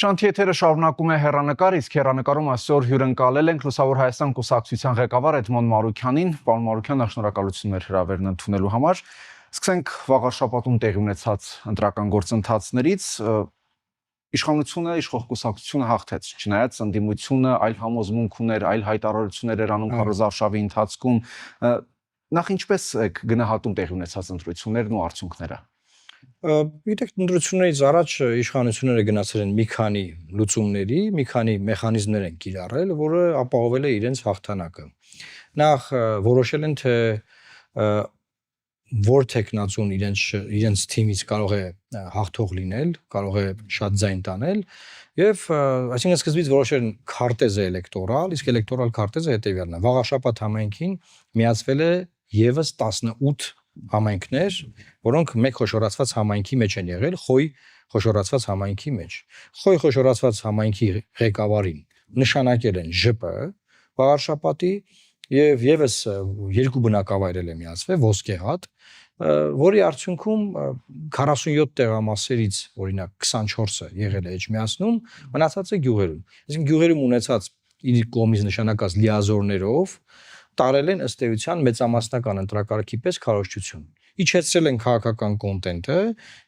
Շանթիեթերը շարունակում է հեռանկար, իսկ հեռանկարում այսօր հյուրընկալել ենք Լուսավոր Հայաստան կուսակցության ղեկավար Էդմոն Մարուքյանին։ Պարոն Մարուքյան, շնորհակալություններ հրավերն ընդունելու համար։ Սկսենք վաղ շաբաթում տեղի ունեցած ընտրական գործընթացներից։ Իշխանությունը, իշխող կուսակցությունը հաղթեց, չնայած ընդդիմությունը այլ համոզմունք ուներ, այլ հայտարարություններ էր անում քարոզարշավի ընթացքում։ Նախ ինչպես եք գնահատում տեղի ունեցած ընտրություններն ու արդյունքները։ Գիտեք, ընտրություններից առաջ իշխանությունները գնացել են մի քանի լուծումների, մի քանի մեխանիզմներ են կիրառել, որը ապահովել է իրենց հաղթանակը։ Նախ որոշել են, թե որ տեխնացուն իրենց թիմից կարող է հաղթող լինել, կարող է շատ ձայն տանել, եւ այսինքն սկզբից որոշել են քարտեզը էլեկտորալ, իսկ էլեկտորալ քարտեզը հետեւյալն է. վաղաշաբաթ համայնքին միացվել է եւս 18 համայնքներ, որոնք մեկ խոշորացված համայնքի մեջ են եղել, Խոյ խոշորացված համայնքի մեջ։ Խոյ խոշորացված համայնքի ղեկավարին նշանակել են ԺՊ վաղաշաբաթի եւ եւս երկու բնակավայրել է միացվել Ոսկեհատ, որի արդյունքում 47 տեղամասերից օրինակ 24-ը եղել է Էջմիածնում, մնացածը գյուղերում։ Այսինքն գյուղերում ունեցած իր կողմից նշանակած լիազորներով տարել են ըստ էության մեծամասնական ընտրակարգի պես քարոզչություն։ Իջեցրել են քաղաքական կոնտենտը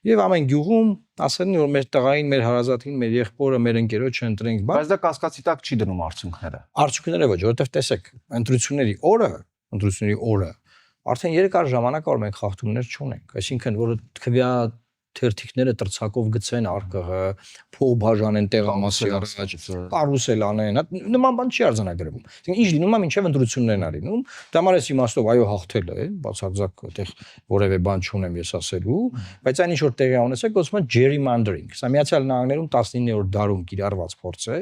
եւ ամեն գյուղում ասել են, որ մեր տղային, մեր հարազատին, մեր եղբորը, մեր ընկերոջը ընտրենք, բայց դա կասկածի տակ չի դնում արդյունքները։ Արդյունքները ոչ, որովհետեւ տեսեք, ընտրությունների օրը արդեն երկար ժամանակ որ մենք խախտումներ չունենք, այսինքն որը քվյա թերթիկները տրցակով գցեն արկղը, փող բաժանեն տեղամասի առաջ, կարուսել անեն, նման բան չի արձանագրվում։ Այսինքն ինչ լինում է մինչև ընտրություններն ա լինում, դա համար էս իմաստով այո հաղթել է, բացարձակ այդտեղ որևէ բան չունեմ ես ասելու, բայց այն ինչ որ տեղի ունեցել, կոչվում է gerrymandering։ Սա Միացյալ Նահանգներում 19-րդ դարում կիրառված փորձ է,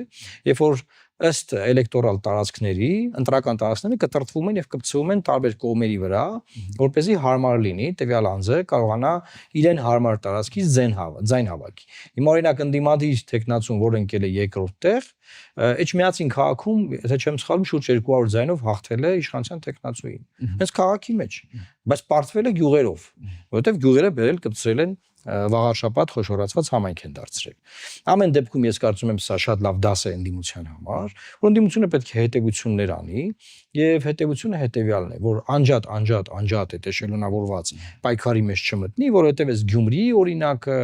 երբ որ ըստ էլեկտորալ տարածքների ընտրական տարածքները կտրտվում են եւ կպցվում են տարբեր կողմերի վրա, որպեսզի հարմար լինի տվյալ անձը կարողանա իրեն հարմար տարածքից ձայն հավաքի։ Հիմա օրինակ ընդդիմադիր տեխնացուն, որ ընկել է երկրորդ տեղ, Էջմիածին քաղաքում, եթե չեմ սխալվում, շուրջ 200 ձայնով հաղթել է իշխանության տեխնացուին։ Հենց քաղաքի մեջ, բայց պարտվել է գյուղերով, որովհետեւ գյուղերը բերել կպցրել են վաղաշաբաթ խոշորացված համայնք են դարձրել։ Ամեն դեպքում ես կարծում եմ սա շատ լավ դաս է ընդդիմության համար, որ ընդդիմությունը պետք է հետևություններ անի եւ հետևությունը հետեւյալն է, որ անջատ այդ էշելոնավորված պայքարի մեջ չմտնի, որովհետեւ այս Գյումրիի օրինակը,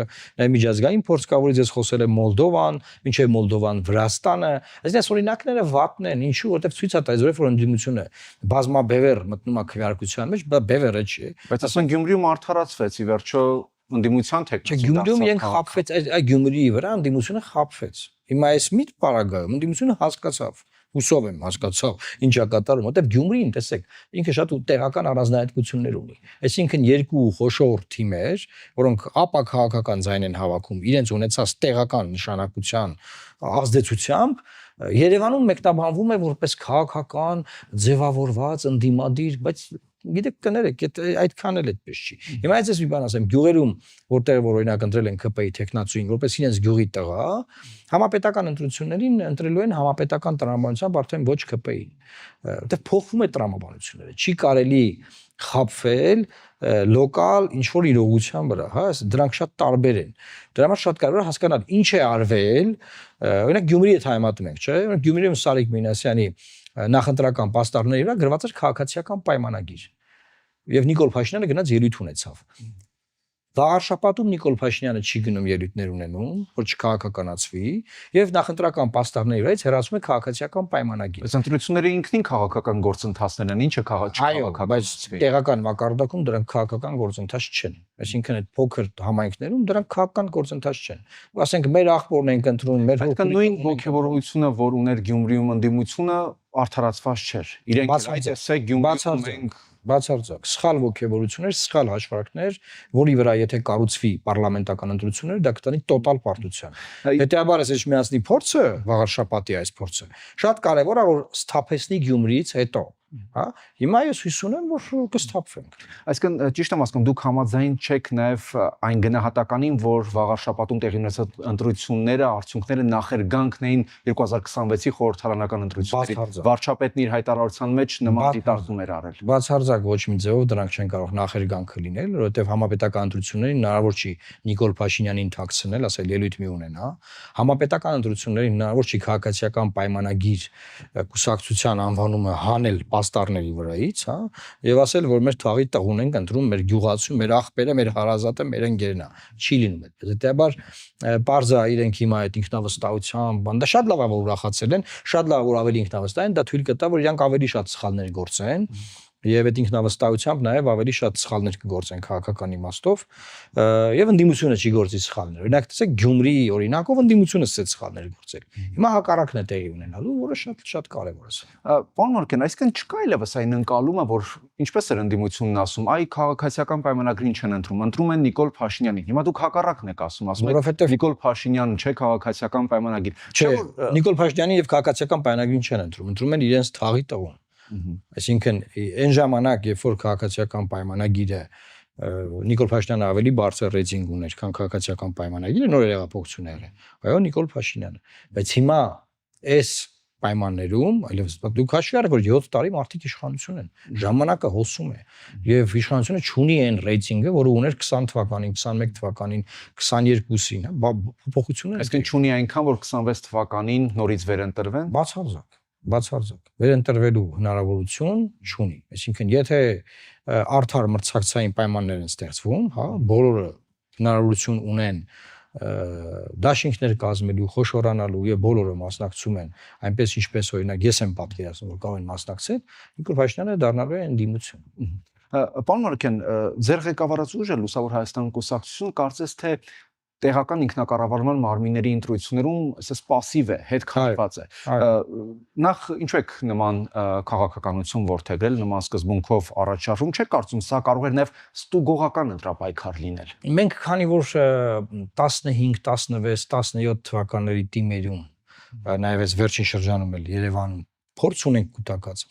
միջազգային փորձ կա, որից ես խոսել եմ Մոլդովան, մինչեւ Մոլդովան Վրաստանը, այսինքն օրինակները վատն են, ինչու, որովհետեւ ցույց է տալիս, որ ընդդիմությունը բազմաբևեռ մտնում է քվեարկության մեջ, դա բևեռը չի։ Բայց ասեն Գյումրիում արդարացվեց ի վերջո ընդդիմության թեկնածու։ Գյումրիում իրենք խաբվեց, այդ Գյումրիի վրա ընդդիմությունը խաբվեց։ Հիմա այս մի պարագայում ընդդիմությունը հասկացավ, հուսով եմ հասկացավ ինչա կատարում, որտեղ Գյումրին, տեսեք, ինքը շատ տեղական առանձնահատկություններ ունի։ Այսինքն երկու խոշոր թիմեր, որոնք ապա քաղաքական ձայն են հավաքում, իրենց ունեցած տեղական նշանակության ազդեցությամբ Երևանում մեկնաբանվում է որպես քաղաքական ձևավորված ընդդիմադիր, բայց գիտեք կներեք, այդքան էլ այդպես չի։ Հիմա ես մի բան ասեմ, գյուղերում, որտեղ որ օրինակ ընտրել են ԿՊ-ի տեխնացուին, որպես իրենց գյուղի տղա, համապետական ընտրություններին ընտրելու են համապետական տրամաբանությամբ արդեն ոչ ԿՊ-ին։ Որտեղ փոխվում է տրամաբանությունները, չի կարելի խաբվել լոկալ ինչ որ իրողության վրա, հա, դրանք շատ տարբեր են։ Դրա համար շատ կարևոր է հասկանալ ինչ է արվել, օրինակ Գյումրիի հետ համեմատում ենք, չէ՞, օրինակ Գյումրիում Սարիկ Մինասյանի նախընտրական պաստառների վրա գրված էր քաղաքացիական պայմանագիր։ Եվ Նիկոլ Փաշինյանը գնաց ելույթ ունեցավ։ Վաղաշաբաթում Նիկոլ Փաշինյանը չի գնում ելույթներ ունենում, որ չքաղաքականացվի, եւ նախընտրական պաստառների վրայից հեռացում է քաղաքացիական պայմանագիր։ Բայց ընտրությունները ինքնին քաղաքական գործընթացներ են, ինչը քաղաքական, բայց տեղական մակարդակում դրանք քաղաքական գործընթաց չեն։ Այսինքն այդ փոքր համայնքներում դրանք քաղաքական գործընթաց չեն։ Ասենք մեր աղբորն ենք ընտրում, մեր նույն ողջավորությունը, որ ուներ Գյումրիում ընդդիմությունը, արդարացված չէր։ Իրենք այսպես Գյումրիում ենք բացարձակ սխալ ողջավորություններ, սխալ հաշվարկներ, որի վրա եթե կառուցվի պարլամենտական ընտրություններ, դա կտանի տոտալ պարտության։ Հետեւաբար այս Էջմիածնի փորձը, վաղաշաբաթի այս փորձը, շատ կարևոր է, որ սթափեսնի Գյումրիից հետո հա հիմա ես հույս ունեմ որ կստափվենք Այսինքն ճիշտ եմ ասում դուք համաձայն չեք նաև այն գնահատականին որ վաղ շաբաթում տեղի ունեցած ընտրությունները արդյունքները նախերգանքն էին 2026-ի խորհրդարանական ընտրությունների վարչապետն իր հայտարարության մեջ նման դիտարկում էր արել բացարձակ ոչ մի ձևով դրանք չեն կարող նախերգանքը լինել որովհետև համապետական ընտրություններին հնարավոր չի Նիկոլ Փաշինյանին թաքցնել ասել ելույթ մի ունենա համապետական ընտրություններին հնարավոր չի քաղաքացիական պայմանագիր կուսակցության անվանումը հանել պաստառների վրայից, հա, եւ ասել, որ մեր թաղի տղուն ենք ընտրում, մեր գյուղացու, մեր աղբերը, մեր հարազատը, մեր ընկերն է։ Չի լինում այդպես։ Հետեւաբար պարզա իրենք հիմա այդ ինքնավստահությամբ, բան դա շատ լավ է որ ուրախացել են, շատ լավ որ ավելի ինքնավստահ են, դա թույլ կտա, որ իրանք ավելի շատ սխալներ գործեն։ Եվ այդ ինքնավստահությամբ նաև ավելի շատ սխալներ կգործեն քաղաքական իմաստով եւ ընդդիմությունը չի գործի սխալներ։ Օրինակ տեսեք Գյումրի օրինակով ընդդիմությունը ստեց սխալներ գործել։ Հիմա հակառակն է տեղի ունենալու, որը շատ կարեւոր է։ Պարոն Մարկյան, այսինքն չկա այլևս այն ընկալումը, որ ինչպես էր ընդդիմությունն ասում, այ քաղաքացիական պայմանագրին չեն ընտրում են Նիկոլ Փաշինյանին։ Հիմա դուք հակառակն եք ասում, եք Նիկոլ Փաշինյանը չէ քաղաքացիական պայմանագիր։ Չէ, Նիկոլ Փաշինյանին եւ քաղաքացիական պայմանագրին չեն ընտրում են իրենց թաղի տղուն։ Այսինքն այն ժամանակ, երբ որ քաղաքացիական պայմանագիրը Նիկոլ Փաշինյանը ավելի բարձր ռեյտինգ ուներ, քան քաղաքացիական պայմանագիրը, նոր հեղափոխություն եղել։ Այո, Նիկոլ Փաշինյանը։ Բայց հիմա այս պայմաններում, այլևս դուք հաշվի առեք, որ 7 տարի մարդիկ իշխանություն են։ Ժամանակը հոսում է եւ իշխանությունը չունի այն ռեյտինգը, որը ուներ 20 թվականին, 21 թվականին, 22-ին, հա, փոփոխություններ։ Այսինքն չունի այնքան, որ 26 թվականին նորից վերընտրվեն։ Բացարձակ վերընտրվելու հնարավորություն չունի։ Այսինքն եթե արդար մրցակցային պայմաններ են ստեղծվում, հա, բոլորը հնարավորություն ունեն դաշինքներ կազմելու, խոշորանալու եւ բոլորը մասնակցում են, այնպես ինչպես օրինակ ես եմ պատկերացնում, որ կարող են մասնակցել, Նիկոլ Փաշինյանը դառնալու է ընդդիմություն։ Պարոն Մարկյան, ձեր ղեկավարած ուժը Լուսավոր Հայաստան կուսակցություն կարծես թե տեղական ինքնակառավարման մարմինների ընտրություններում ասես пассив է, հետ քաշված է։ Նախ ինչու եք նման քաղաքականություն ворթեգրել, նման սկզբունքով առաջարժում, չեք կարծում սա կարող է նաև ստուգողական ընտրապայքար լինել։ Մենք քանի որ 15, 16, 17 թվականների թիմերում, նաև այս վերջին շրջանում էլ Երևանում փորձ ունենք կուտակած։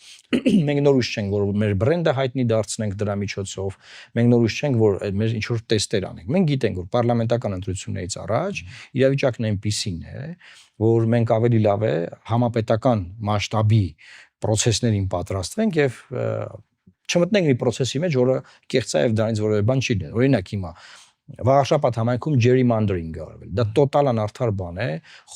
Մենք նոր ուշ չենք, որ մեր բրենդը հայտնի դարձնենք դրա միջոցով։ Մենք նոր ուշ չենք, որ մեր ինչ որ տեստեր անենք։ Մենք գիտենք, որ պարլամենտական ընտրություններից առաջ իրավիճակն այնպիսին է, որ մենք ավելի լավ է համապետական մասշտաբի process-ներին պատրաստվենք եւ չմտնենք մի process-ի մեջ, որը կեղծ է եւ դրանից որևէ բան չի լինի։ Օրինակ հիմա Վաղաշապատ համայնքում gerrymandering արվել։ Դա տոտալ անարդար բան է։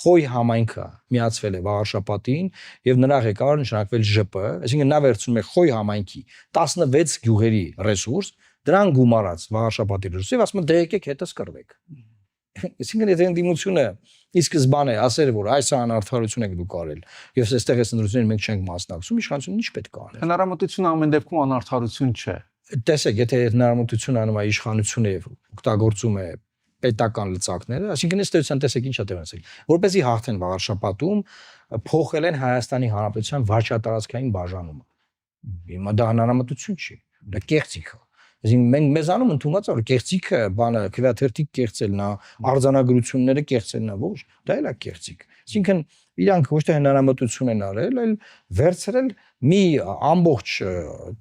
Խոյ համայնքը միացվել է Վաղաշապատին եւ նրա ղեկավարը նշանակվել ԺՊ, այսինքն նա վերցնում է Խոյ համայնքի 16 գյուղերի ռեսուրս, դրան գումարած Վաղաշապատի ռեսուրս եւ ասում է դե եկեք հետս կռվեք։ Այսինքն եթե ընդդիմությունը ի սկզբանե ասեր որ այս անարդարություն եք դուք արել եւ այստեղ այս ընտրություններին մենք չենք մասնակցում, իշխանությունը ինչ պետք է աներ։ Հնարամտությունը ամեն դեպքում անարդարություն չէ։ Տեսեք, եթե հնարամտությունը անում է իշխանությունը եւ օգտագործում է պետական լծակները, այսինքն ըստ էության տեսեք ինչա տեղ ասել, որպեսզի հաղթեն Վաղաշապատում, փոխել են Հայաստանի Հանրապետության վարչատարածքային բաժանումը։ Հիմա դա հնարամտություն չի, դա կեղծիք է։ Այսինքն մենք մեզանում ընդունված է որ կեղծիքը բանը քվեաթերթիկ կեղծելն է, արձանագրությունները կեղծելն է, ոչ, դա էլ է կեղծիք։ Այսինքն իրանք ոչ թե հնարամտություն են արել, այլ վերցրել մի ամբողջ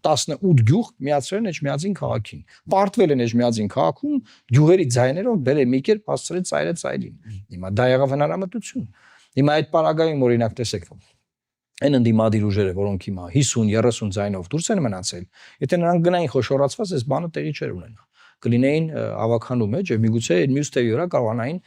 18 գյուղ միացրել են Էջմիածին քաղաքին։ Պարտվել են Էջմիածին քաղաքում գյուղերի ձայներով բերել մի կերպ հասցրել ծայրը ծայրին։ Հիմա դա եղավ հնարամտություն։ Հիմա այդ պարագայում օրինակ տեսեք այն ընդդիմադիր ուժերը, որոնք հիմա 50-30 ձայնով դուրս են մնացել, եթե նրանք գնային խոշորացված, այս բանը տեղի չէր ունենա։ Կլինեին ավականու մեջ եւ միգուցե այդ մյուս տեղի վրա կարողանային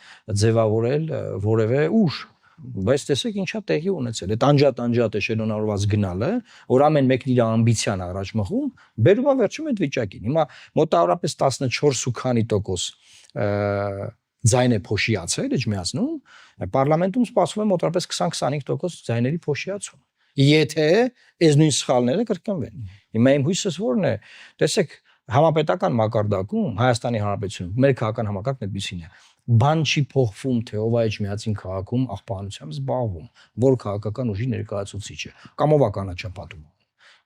ձևավորել որևէ ուժ։ Բայց տեսեք ինչա տեղի ունեցել։ Այդ անջատ էշելոնավորված գնալը, որ ամեն մեկն իր ամբիցիան առաջ մղում, բերում է վերջում այդ վիճակին։ Հիմա մոտավորապես 14.8% ձայն է փոշիացել Էջմիածնում, պարլամենտում սպասվում է մոտավորապես 20-25% ձայների փոշիացում։ Եթե այս նույն սխալները կրկնվեն։ Հիմա իմ հույսս որն է, տեսեք, համապետական մակարդակում Հայաստանի Հանրապետությունում մեր քաղաքական համակարգն այդպեսին է։ Բան չի փոխվում, թե ով է Էջմիածին քաղաքում աղբանությամբ զբաղվում, որ քաղաքական ուժի ներկայացուցիչը կամ ով է կանաչապատում։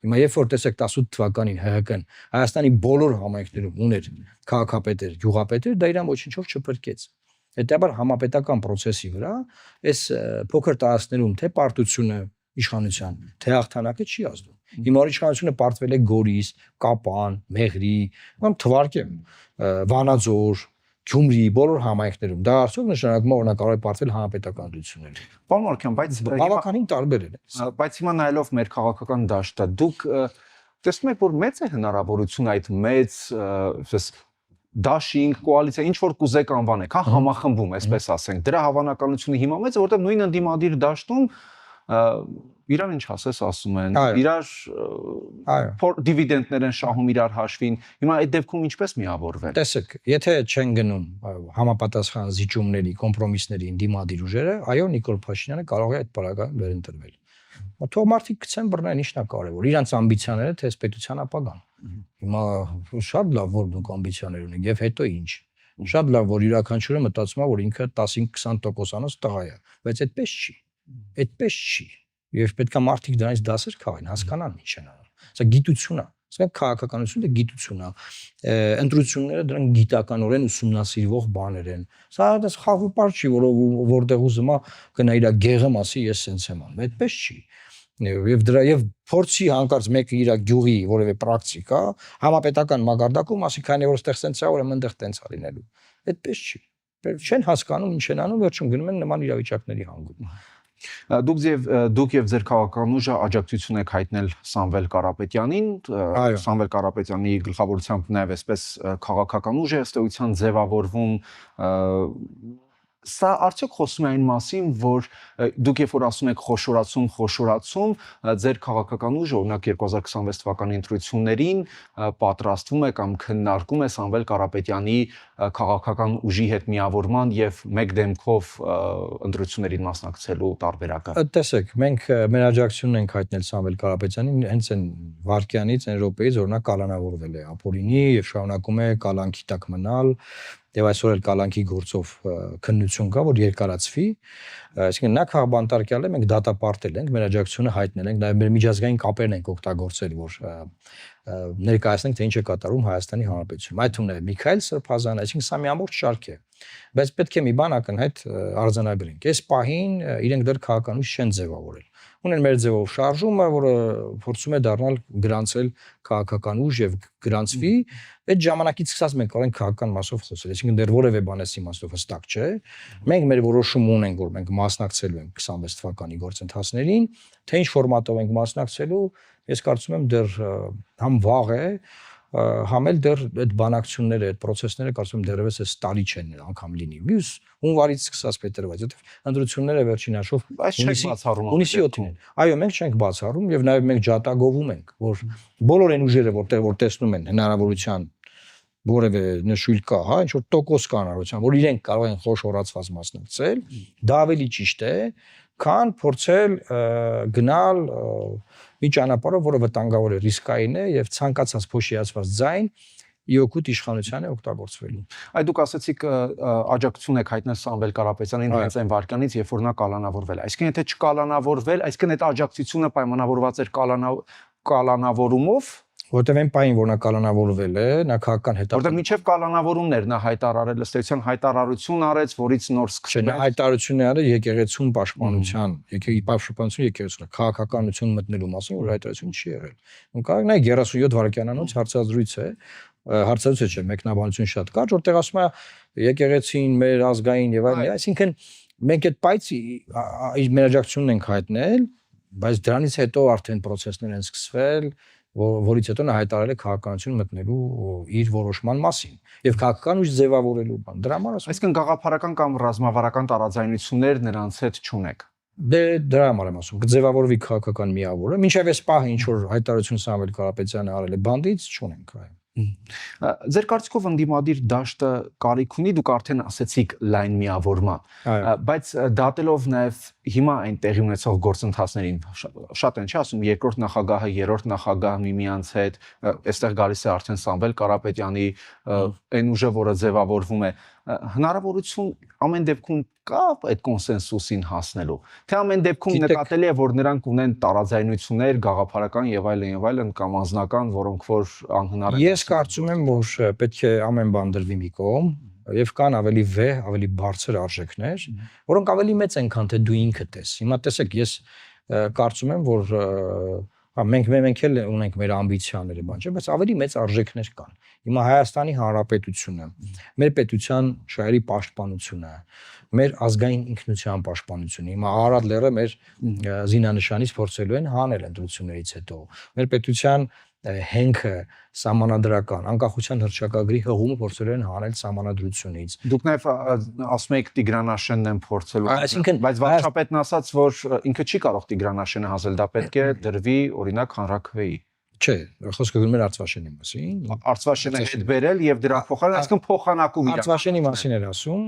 Հիմա երբ որ տեսեք 18 թվականին ՀՀԿ-ն Հայաստանի բոլոր համայնքներում ուներ քաղաքապետեր, գյուղապետեր, դա իրան ոչինչով չփրկեց։ Հետեւաբար համապետական process-ի վրա այս փոքր տարածքներում թե պարտությունը իշխանության, թե հաղթանակը չի ազդում։ Հիմա իշխանությունը պարտվել է Գորիս, Կապան, Մեղրի, կամ թվարկեմ Վանաձոր, Գյումրի բոլոր համայնքներում։ Դա արդյոք նշանակում է որ նա կարող է պարտվել հանրապետական դրությունների։ Պարոն Մարուկյան, բայց բավականին տարբեր է։ Բայց հիմա նայելով մեր քաղաքական դաշտը, դուք տեսնում եք, որ մեծ է հնարավորություն այդ մեծ դաշինք, կոալիցիա, ինչ որ կուզեք անվանեք, հա, համախմբում, այսպես ասենք։ Դրա հավանականությունը հիմա մեծ է, որտեղ նույն ընդդիմադիր դաշտում իրար ինչ ասես ասում են, իրար դիվիդենդներ են շահում իրար հաշվին։ Հիմա այդ դեպքում ինչպես միավորվել։ Տեսեք, եթե չեն գնում համապատասխան զիջումների, կոմպրոմիսների ընդդիմադիր ուժերը, այո, Նիկոլ Փաշինյանը կարող է այդ պարագայում վերընտրվել։ Թող մարդիկ գցեն բռնեն, ինչն է կարևոր։ Իրանց ամբիցիաները թե պետության ապագան։ Հիմա շատ լավ որ դուք ամբիցիաներ ունեք եւ հետո ինչ։ Շատ լավ որ յուրաքանչյուրը մտածում է որ ինքը 15-20%-անոց տղա է, բայց այդպես չի։ Այդպես չի։ Եվ պետք է մարդիկ դրանից դասեր քաղեն, հասկանան ինչ են անում։ Սա գիտություն է։ Սա քաղաքականությունը գիտություն է։ Ընտրությունները դրանք գիտականորեն ուսումնասիրվող բաներ են։ Սա դες խաղու պար չի, որտեղ ուզում է գնա իր գեղը մասի ես սենց եմ անում։ Այդպես չի։ Եվ դրա եւ փորձի հանկարծ մեկը իր գյուղի որևէ պրակտիկա համապետական մագարտակում ասի քանի որ այդտեղ սենց է ուրեմն այնտեղ տենց է լինելու։ Այդպես չի։ Չեն հասկանում ինչ են անում, վերջում գնում են նման իրավիճակների հանգում։ Դուք եւ ձեր քաղաքական ուժը աջակցություն եք հայտնել Սամվել Կարապետյանին, Սամվել Կարապետյանի գլխավորությամբ նաեւ այսպես քաղաքական ուժ է ըստ էության ձևավորվում Սա արդյոք խոսում է այն մասին, որ դուք երբ որ ասում եք խոշորացում, ձեր քաղաքական ուժը օրինակ 2026 թվականի ընտրություններին պատրաստվում է կամ քննարկում է Սամվել Կարապետյանի քաղաքական ուժի հետ միավորման եւ մեկ դեմքով ընտրություններին մասնակցելու տարբերակը։ Տեսեք, մենք մեր աջակցությունն ենք հայտնել Սամվել Կարապետյանին հենց այն վարկյանից, այն րոպեից, որ նա կալանավորվել է ապօրինի եւ շարունակում է կալանքի տակ մնալ Եվ այսօր էլ կալանքի գործով քննություն կա, որ երկարացվի, այսինքն նա քաղաքբանտարկյալ է, մենք դատապարտել ենք, մեր աջակցությունը հայտնել ենք, նաև մեր միջազգային կապերն ենք օգտագործել, որ ներկայացնենք, թե ինչ է կատարում Հայաստանի Հանրապետությունում։ Այդ թվում նաև Միքայել Սրբազանը, այսինքն սա մի ամբողջ շարք է։ Բայց պետք է մի բան ակնհայտ արձանագրենք։ Այս պահին իրենք դեռ քաղաքական ուժ չեն ձևավորել։ Ունեն մեր ձևով շարժումը, որը փորձում է դառնալ գրանցել քաղաքական ուժ եւ գրանցվի, այդ ժամանակից սկսած մենք կարող ենք քաղաքական մասով խոսել, այսինքն դեռ որևէ բան էս իմաստով հստակ չէ։ Մենք մեր որոշում ունենք, որ մենք մասնակցելու ենք 26 թվականի գործընթացներին, թե ինչ ֆորմատով ենք մասնակցելու, ես կարծում եմ դեռ համ վաղ է, համ էլ դեռ այդ բանակցությունները, այդ process-ները կարծում եմ դեռևս այս տարի չեն անգամ լինի։ Մյուս հունվարից սկսած փետրվարից, որտեղ ընտրությունները վերջին հաշվով հունիսի 7-ին են։ Այո, մենք չենք բացառում եւ նաեւ մենք ջատագովում ենք, որ բոլոր այն ուժերը, որ տեսնում են հնարավորության որևէ նշույլ կա, հա, ինչ որ տոկոս կա հնարավորության, որ իրենք կարող են խոշորացված մասնակցել, դա ավելի ճիշտ է, քան փորձել գնալ մի ճանապարհով, որը վտանգավոր է, ռիսկային է եւ ցանկացած փոշիացված ձայն իօգուտ իշխանության է օգտագործվելու։ Այդ դուք ասացիք աջակցություն եք հայտնել Սամվել Կարապետյանին հենց այն վարքյանից, երբ որ նա կալանավորվել է։ Այսինքն եթե չկալանավորվել, այսինքն այդ աջակցությունը պայմանավորված էր կալանավորումով Որտեւ այն պահին, որ նա կալանավորվել է, նա քաղաքական հետապնդում։ Որտեւ միջև կալանավորումներ նա հայտարարել, ըստ էության հայտարարություն արեց, որից նոր սկսել է։ Հայտարարություն է արել եկեղեցուն պաշտպանության, պաշտպանություն եկեղեցուն, քաղաքականություն մտնելու մասին, որ հայտարարություն չի եղել։ Ու կարող նա 37 վայրկյանանոց հարցազրույց է, հարցազրույցը չէ, մեկնաբանություն շատ կարճ, որտեղ ասում է եկեղեցին, մեր ազգային եւ այլն, այսինքն մենք այդ պայծի մեր աջակցությունն ենք հայտնել, բայց դրանից հետո արդեն process-ներ են սկսվել որից հետո նա հայտարարել է քաղաքականություն մտնելու իր որոշման մասին եւ քաղաքական ուժ ձևավորելու բան։ Դրա համար ասում եմ, այսինքն գաղափարական կամ ռազմավարական տարաձայնություններ նրանց հետ չունեք։ Դե դրա համար եմ ասում, կձևավորվի քաղաքական միավորը, մինչեւ այս պահը ինչ որ հայտարարություն Սամվել Կարապետյանը արել է բանդից չունենք, այո։ Ձեր կարծիքով ընդդիմադիր դաշտը կարիք ունի, դուք արդեն ասեցիք լայն միավորման, բայց դատելով նաև հիմա այն տեղի ունեցող գործընթացներին, շատ են չի ասում երկրորդ նախագահը, երրորդ նախագահը միմյանց հետ, այստեղ գալիս է արդեն Սամվել Կարապետյանի այն ուժը, որը ձևավորվում է, հնարավորություն ամեն դեպքում կա այդ կոնսենսուսին հասնելու, թե ամեն դեպքում նկատելի է, որ նրանք ունեն տարաձայնություններ, գաղափարական եւ այլն կամ անձնական, որոնք որ անհնար է։ Ես կարծում եմ, որ պետք է ամեն բան դրվի մի կողմ եւ կան ավելի վեհ, ավելի բարձր արժեքներ, որոնք ավելի մեծ են, քան թե դու ինքդ ես։ Հիմա տեսեք, ես կարծում եմ, որ Մենք էլ ունենք մեր ամբիցիաները, բան չէ, բայց ավելի մեծ արժեքներ կան։ Հիմա Հայաստանի Հանրապետությունը, մեր պետության շահերի պաշտպանությունը, մեր ազգային ինքնության պաշտպանությունը։ Հիմա Արարատ լեռը մեր զինանշանից փորձելու են հանել ընտրություններից հետո։ Մեր պետության հենքը սահմանադրական անկախության հռչակագրի հղումը փորձել են հանել սահմանադրությունից։ Դուք նաև ասում եք Տիգրան Աշենն են փորձելու, Այսինքն բայց վարչապետն ասաց, որ ինքը չի կարող Տիգրան Աշենը հանել, դա պետք է դրվի օրինակ հանրաքվեի։ Չէ, խոսքը գնում էր Արցվաշենի մասին։ Արցվաշենը հետ բերել եւ դրա փոխարեն, այսինքն փոխանակում իրական։ Արցվաշենի մասին էր ասում,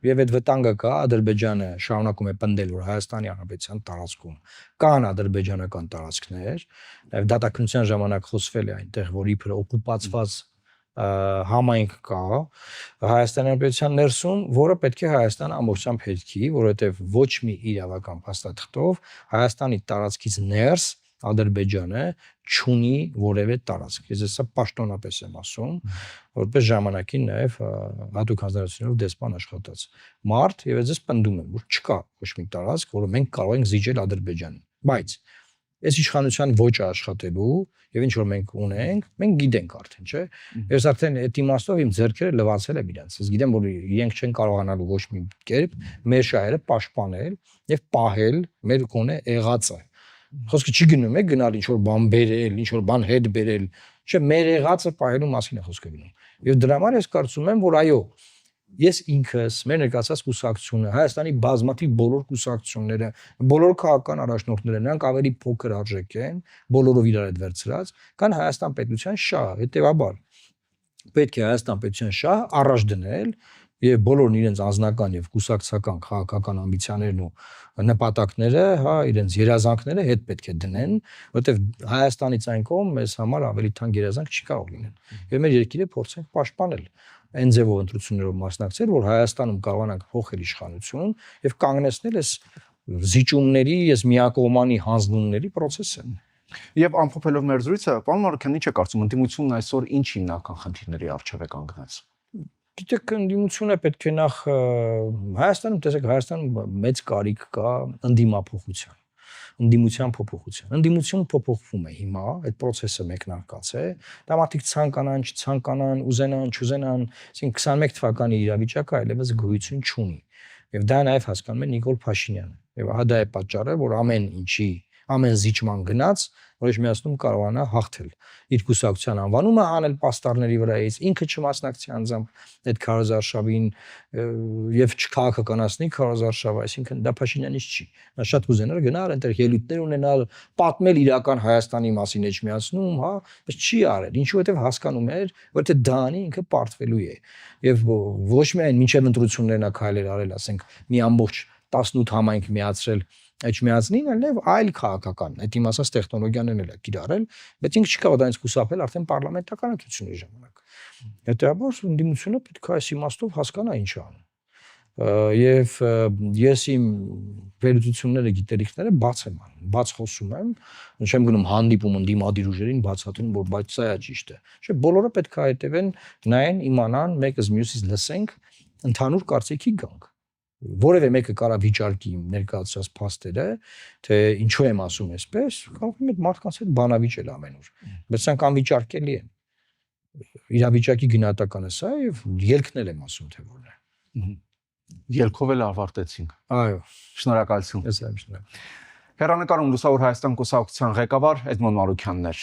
եւ այդ վտանգը կա, Ադրբեջանը շարունակում է պնդել, որ Հայաստանի Հանրապետության տարածքում կան ադրբեջանական տարածքներ, նաեւ դատաքննության ժամանակ խոսվել է այնտեղ, որ իբր օկուպացված համայնք կա Հայաստանի Հանրապետության ներսում, որը պետք է Հայաստանը ամբողջությամբ հետքի, որովհետեւ ոչ մի իրավական փաստաթղթով Հայաստանի տարածքից ներս Ադրբեջանը չունի որևէ տարածք։ Ես հեսա պաշտոնապես եմ ասում, որպես ժամանակին նաև հատուկ հանձնարարություններով դեսպան աշխատած մարդ եւ ես պնդում եմ, որ չկա ոչ մի տարածք, որը մենք կարող ենք զիջել Ադրբեջանին։ Բայց այս իշխանության ոճը աշխատելու եւ ինչ որ մենք ունենք, մենք գիտենք արդեն, չէ՞։ Ես արդեն այդ իմաստով իմ ձեռքերը լվացել եմ իրենց։ Ես գիտեմ, որ իրենք չեն կարողանալու ոչ մի կերպ մեր շահերը պաշտպանել եւ պահել մեր գոնե եղածը։ Խոսքը չի գնում է գնալ ինչ որ բան բերել, ինչ որ բան հետ բերել, չէ, մեր եղածը պահելու մասին է խոսքը գնում։ Եվ դրա համար ես կարծում եմ, որ այո, ես ինքս, մեր ներկայացած կուսակցությունը, Հայաստանի բազմաթիվ բոլոր կուսակցությունները, բոլոր քաղաքական առաջնորդները, նրանք ավելի փոքր արժեք են, բոլորով իրար հետ վերցրած, քան Հայաստան պետության շահը, հետեւաբար պետք է Հայաստան պետության շահը առաջ դնել եւ բոլորն իրենց անձնական եւ կուսակցական քաղաքական ամբիցիաներն ու նպատակները, հա, իրենց երազանքները հետ պետք է դնեն, որովհետեւ Հայաստանից այն կողմ մեզ համար ավելի թանկ երազանք չի կարող լինել։ Եվ մեր երկիրը փորձենք պաշտպանել այն ձևով ընտրություններով մասնակցել, որ Հայաստանում կարողանանք փոխել իշխանություն եւ կանգնեցնել այս զիջումների, այս միակողմանի հանձնումների process-ը։ Եվ ամփոփելով մեր զրույցը, պարոն Մարուկյան, ինչ է կարծում, ընդդիմությունն այսօր ինչ հիմնական խնդիրների առջև է կանգնած։ Գիտեք, ընդդիմությունը պետք է նախ Հայաստանում, տեսեք, Հայաստանում մեծ կարիք կա ընդդիմափոխության, ընդդիմության փոփոխության։ Ընդդիմությունը փոփոխվում է հիմա, այդ process-ը մեկնարկած է։ Դա մարդիկ ցանկանան, չցանկանան, ուզենան, չուզենան, այսինքն 21 թվականի իրավիճակը այլևս գոյություն չունի։ Եվ դա նաև հասկանում է Նիկոլ Փաշինյանը։ Եվ ահա դա է պատճառը, որ ամեն զիջման գնաց, որոշ միացնում կարողանա հաղթել իր կուսակցության անվանումը հանել պաստառների վրայից, ինքը չմասնակցի անձամբ այդ քարոզարշավին եւ չքաղաքականացնի քարոզարշավը, այսինքն դա Փաշինյանից չի։ Նա շատ կուզենար գնալ այնտեղ ելույթներ ունենալ, պատմել իրական Հայաստանի մասին էջ միացնում, հա, բայց չի արել։ Ինչու որովհետեւ հասկանում էր, որ թե դանի ինքը պարտվելու է։ Եվ ոչ միայն մինչև ընտրություններն է քայլեր արել, ասենք, մի ամբողջ 18 համայնք միացրել Այդ միացնին այլև այլ քաղաքական, այդ իմ ասած տեխնոլոգիաներն էլ է կիրառել, բայց ինքը չի կարող դրանից խուսափել արդեն պարլամենտական ընտրությունների ժամանակ։ Հետեւաբար ընդդիմությունը պետք է այս իմաստով հասկանա ինչ է անում։ Եվ ես իմ վերլուծությունները, գիտելիքները բաց եմ անում, բաց խոսում եմ, չեմ գնում հանդիպում ընդդիմադիր ուժերին բացատրում, որ բայց սա է ճիշտը։ Չէ, բոլորը պետք է հետևեն, նայեն, իմանան, մեկս մյուսից լսենք, ընդհանուր կարծիքի գանք։ Որևէ մեկը կարա վիճարկի ներկայացած փաստերը, թե ինչու եմ ասում այսպես, կարող եմ այդ մարդկանց հետ բանավիճել ամենուր, բայց սրանք անվիճարկելի են։ Իրավիճակի գնահատականը սա է եւ ելքն եմ ասում թե որն է։ Ելքով էլ ավարտեցինք։ Այո, Շնորհակալություն։ ես եմ շնորհակալ։ Հեռանկարում Լուսավոր Հայաստան կուսակցության ղեկավար Էդմոն Մարուկյանն էր։